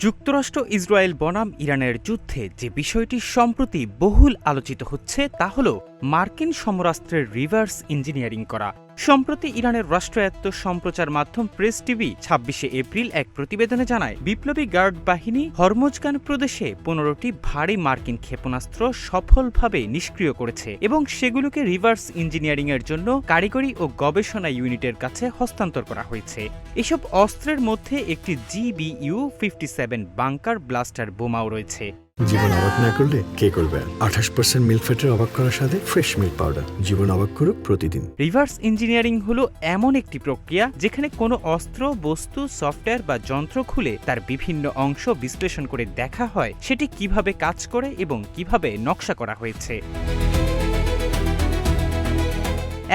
যুক্তরাষ্ট্র ইসরায়েল বনাম ইরানের যুদ্ধে যে বিষয়টি সম্প্রতি বহুল আলোচিত হচ্ছে তা হল মার্কিন সমরাস্ত্রের রিভার্স ইঞ্জিনিয়ারিং করা। সম্প্রতি ইরানের রাষ্ট্রায়ত্ত সম্প্রচার মাধ্যম প্রেস টিভি ২৬শে এপ্রিল এক প্রতিবেদনে জানায়, বিপ্লবী গার্ড বাহিনী হরমোজগান প্রদেশে ১৫টি ভারী মার্কিন ক্ষেপণাস্ত্র সফলভাবে নিষ্ক্রিয় করেছে এবং সেগুলোকে রিভার্স ইঞ্জিনিয়ারিংয়ের জন্য কারিগরি ও গবেষণা ইউনিটের কাছে হস্তান্তর করা হয়েছে। এসব অস্ত্রের মধ্যে একটি GBU-57 বাংকার ব্লাস্টার বোমাও রয়েছে। জীবন অবাক না করলে কে করবে? ২৮% মিল্ক ফ্যাটের অবাক করার সাথে ফ্রেশ মিল্ক পাউডার। জীবন অবাক করুক প্রতিদিন। রিভার্স ইঞ্জিনিয়ারিং হলো এমন একটি প্রক্রিয়া যেখানে কোনো অস্ত্র, বস্তু, সফটওয়্যার বা যন্ত্র খুলে তার বিভিন্ন অংশ বিশ্লেষণ করে দেখা হয় সেটি কিভাবে কাজ করে এবং কিভাবে নকশা করা হয়েছে।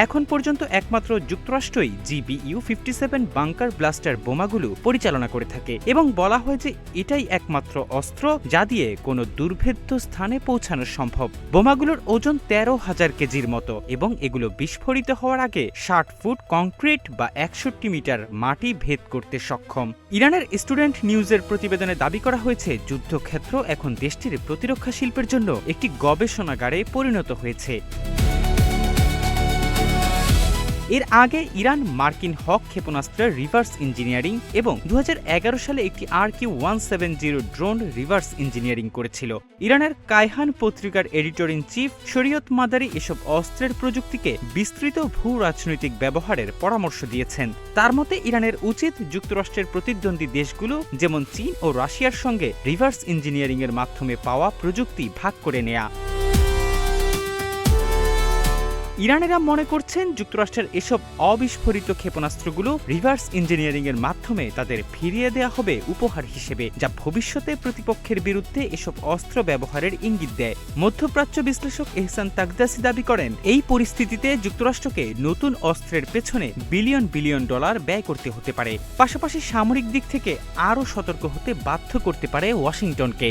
এখন পর্যন্ত একমাত্র যুক্তরাষ্ট্রই GBU-57 বাংকার ব্লাস্টার বোমাগুলো পরিচালনা করে থাকে এবং বলা হয় যে এটাই একমাত্র অস্ত্র যা দিয়ে কোনো দুর্ভেদ্য স্থানে পৌঁছানো সম্ভব। বোমাগুলোর ওজন ১৩,০০০ কেজির মতো এবং এগুলো বিস্ফোরিত হওয়ার আগে ৬০ ফুট কংক্রিট বা ৬১ মিটার মাটি ভেদ করতে সক্ষম। ইরানের স্টুডেন্ট নিউজের প্রতিবেদনে দাবি করা হয়েছে, যুদ্ধক্ষেত্র এখন দেশটির প্রতিরক্ষা শিল্পের জন্য একটি গবেষণাগারে পরিণত হয়েছে। এর আগে ইরান মার্কিন হক ক্ষেপণাস্ত্রের রিভার্স ইঞ্জিনিয়ারিং এবং ২০১১ সালে একটি RQ-170 ড্রোন রিভার্স ইঞ্জিনিয়ারিং করেছিল। ইরানের কায়হান পত্রিকার এডিটর ইন চিফ শরীয়ত মাদারি এসব অস্ত্রের প্রযুক্তিকে বিস্তৃত ভূ রাজনৈতিক ব্যবহারের পরামর্শ দিয়েছেন। তার মতে ইরানের উচিত যুক্তরাষ্ট্রের প্রতিদ্বন্দ্বী দেশগুলো যেমন চীন ও রাশিয়ার সঙ্গে রিভার্স ইঞ্জিনিয়ারিংয়ের মাধ্যমে পাওয়া প্রযুক্তি ভাগ করে নেয়া। ইরানিরা মনে করছেন যুক্তরাষ্ট্রের এসব অবিস্ফোরিত ক্ষেপণাস্ত্রগুলো রিভার্স ইঞ্জিনিয়ারিংয়ের মাধ্যমে তাদের ফিরিয়ে দেয়া হবে উপহার হিসেবে, যা ভবিষ্যতে প্রতিপক্ষের বিরুদ্ধে এসব অস্ত্র ব্যবহারের ইঙ্গিত দেয়। মধ্যপ্রাচ্য বিশ্লেষক এহসান তাকদাসি দাবি করেন, এই পরিস্থিতিতে যুক্তরাষ্ট্রকে নতুন অস্ত্রের পেছনে বিলিয়ন বিলিয়ন ডলার ব্যয় করতে হতে পারে, পাশাপাশি সামরিক দিক থেকে আরও সতর্ক হতে বাধ্য করতে পারে ওয়াশিংটনকে।